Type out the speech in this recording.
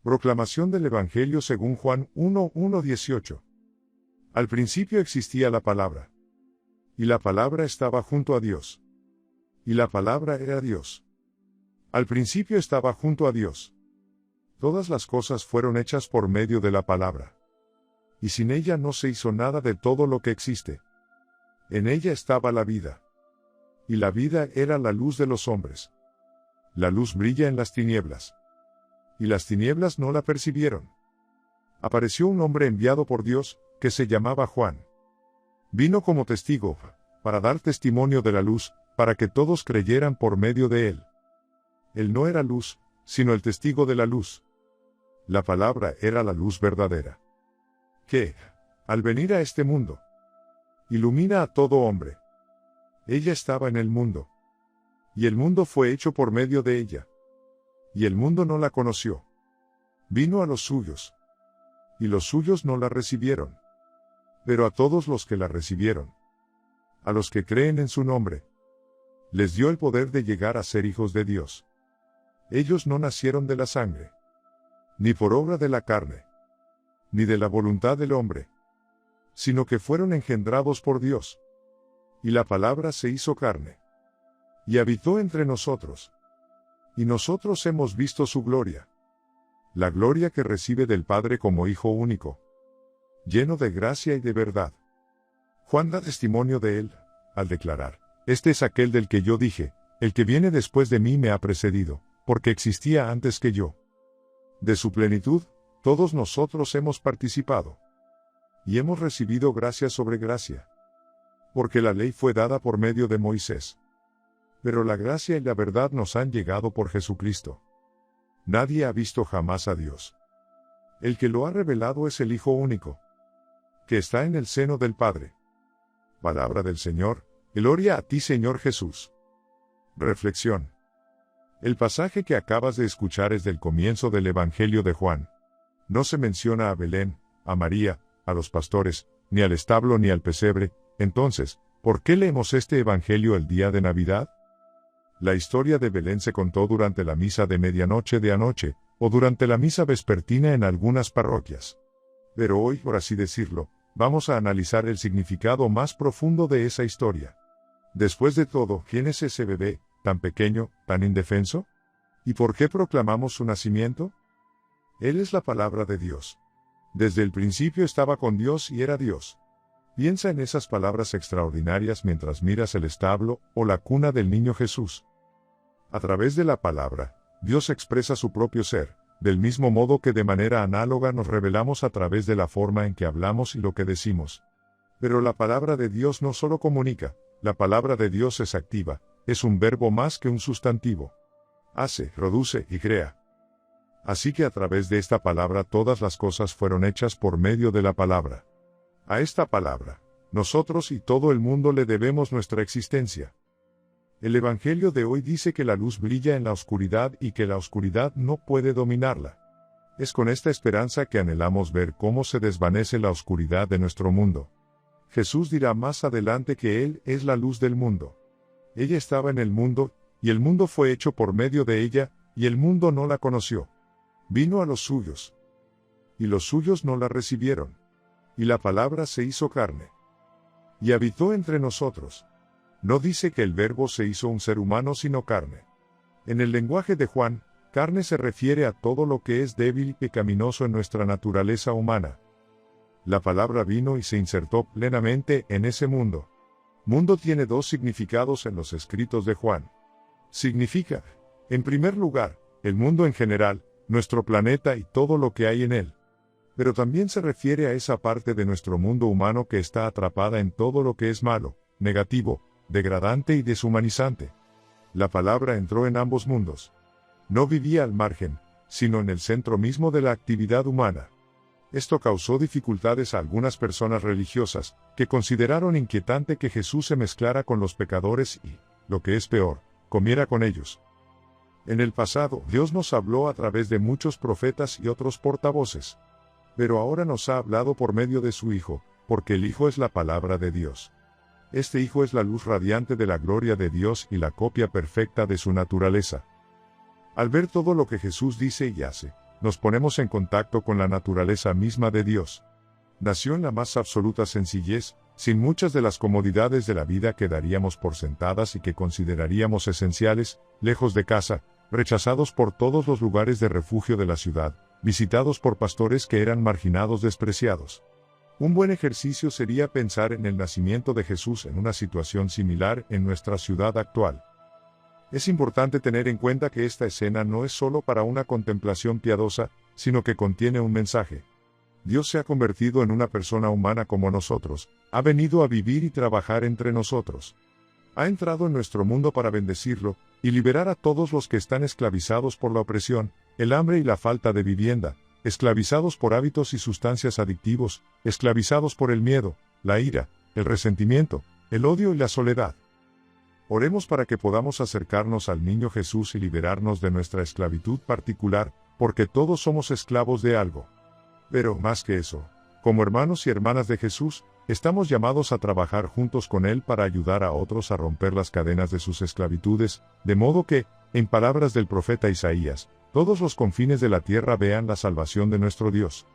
Proclamación del Evangelio según Juan 1:18. Al principio existía la palabra. Y la palabra estaba junto a Dios. Y la palabra era Dios. Al principio estaba junto a Dios. Todas las cosas fueron hechas por medio de la palabra. Y sin ella no se hizo nada de todo lo que existe. En ella estaba la vida. Y la vida era la luz de los hombres. La luz brilla en las tinieblas. Y las tinieblas no la percibieron. Apareció un hombre enviado por Dios, que se llamaba Juan. Vino como testigo, para dar testimonio de la luz, para que todos creyeran por medio de él. Él no era luz, sino el testigo de la luz. La palabra era la luz verdadera. Que, al venir a este mundo, ilumina a todo hombre. Ella estaba en el mundo. Y el mundo fue hecho por medio de ella. Y el mundo no la conoció. Vino a los suyos. Y los suyos no la recibieron. Pero a todos los que la recibieron, a los que creen en su nombre, les dio el poder de llegar a ser hijos de Dios. Ellos no nacieron de la sangre, ni por obra de la carne, ni de la voluntad del hombre, sino que fueron engendrados por Dios. Y la palabra se hizo carne, y habitó entre nosotros. Y nosotros hemos visto su gloria, la gloria que recibe del Padre como Hijo único, lleno de gracia y de verdad. Juan da testimonio de él, al declarar: este es aquel del que yo dije, el que viene después de mí me ha precedido, porque existía antes que yo. De su plenitud, todos nosotros hemos participado. Y hemos recibido gracia sobre gracia. Porque la ley fue dada por medio de Moisés. Pero la gracia y la verdad nos han llegado por Jesucristo. Nadie ha visto jamás a Dios. El que lo ha revelado es el Hijo único, que está en el seno del Padre. Palabra del Señor. Gloria a ti, Señor Jesús. Reflexión. El pasaje que acabas de escuchar es del comienzo del Evangelio de Juan. No se menciona a Belén, a María, a los pastores, ni al establo ni al pesebre. Entonces, ¿por qué leemos este Evangelio el día de Navidad? La historia de Belén se contó durante la misa de medianoche de anoche, o durante la misa vespertina en algunas parroquias. Pero hoy, por así decirlo, vamos a analizar el significado más profundo de esa historia. Después de todo, ¿quién es ese bebé, tan pequeño, tan indefenso? ¿Y por qué proclamamos su nacimiento? Él es la palabra de Dios. Desde el principio estaba con Dios y era Dios. Piensa en esas palabras extraordinarias mientras miras el establo o la cuna del niño Jesús. A través de la palabra, Dios expresa su propio ser, del mismo modo que de manera análoga nos revelamos a través de la forma en que hablamos y lo que decimos. Pero la palabra de Dios no solo comunica, la palabra de Dios es activa, es un verbo más que un sustantivo. Hace, produce y crea. Así que a través de esta palabra todas las cosas fueron hechas por medio de la palabra. A esta palabra, nosotros y todo el mundo le debemos nuestra existencia. El Evangelio de hoy dice que la luz brilla en la oscuridad y que la oscuridad no puede dominarla. Es con esta esperanza que anhelamos ver cómo se desvanece la oscuridad de nuestro mundo. Jesús dirá más adelante que Él es la luz del mundo. Ella estaba en el mundo, y el mundo fue hecho por medio de ella, y el mundo no la conoció. Vino a los suyos, y los suyos no la recibieron. Y la palabra se hizo carne, y habitó entre nosotros. No dice que el verbo se hizo un ser humano sino carne. En el lenguaje de Juan, carne se refiere a todo lo que es débil y pecaminoso en nuestra naturaleza humana. La palabra vino y se insertó plenamente en ese mundo. Mundo tiene dos significados en los escritos de Juan. Significa, en primer lugar, el mundo en general, nuestro planeta y todo lo que hay en él. Pero también se refiere a esa parte de nuestro mundo humano que está atrapada en todo lo que es malo, negativo, degradante y deshumanizante. La palabra entró en ambos mundos. No vivía al margen, sino en el centro mismo de la actividad humana. Esto causó dificultades a algunas personas religiosas, que consideraron inquietante que Jesús se mezclara con los pecadores y, lo que es peor, comiera con ellos. En el pasado, Dios nos habló a través de muchos profetas y otros portavoces. Pero ahora nos ha hablado por medio de su Hijo, porque el Hijo es la palabra de Dios. Este Hijo es la luz radiante de la gloria de Dios y la copia perfecta de su naturaleza. Al ver todo lo que Jesús dice y hace, nos ponemos en contacto con la naturaleza misma de Dios. Nació en la más absoluta sencillez, sin muchas de las comodidades de la vida que daríamos por sentadas y que consideraríamos esenciales, lejos de casa, rechazados por todos los lugares de refugio de la ciudad, visitados por pastores que eran marginados, despreciados. Un buen ejercicio sería pensar en el nacimiento de Jesús en una situación similar en nuestra ciudad actual. Es importante tener en cuenta que esta escena no es solo para una contemplación piadosa, sino que contiene un mensaje. Dios se ha convertido en una persona humana como nosotros, ha venido a vivir y trabajar entre nosotros. Ha entrado en nuestro mundo para bendecirlo, y liberar a todos los que están esclavizados por la opresión, el hambre y la falta de vivienda, esclavizados por hábitos y sustancias adictivos, esclavizados por el miedo, la ira, el resentimiento, el odio y la soledad. Oremos para que podamos acercarnos al niño Jesús y liberarnos de nuestra esclavitud particular, porque todos somos esclavos de algo. Pero, más que eso, como hermanos y hermanas de Jesús, estamos llamados a trabajar juntos con Él para ayudar a otros a romper las cadenas de sus esclavitudes, de modo que, en palabras del profeta Isaías, todos los confines de la tierra vean la salvación de nuestro Dios.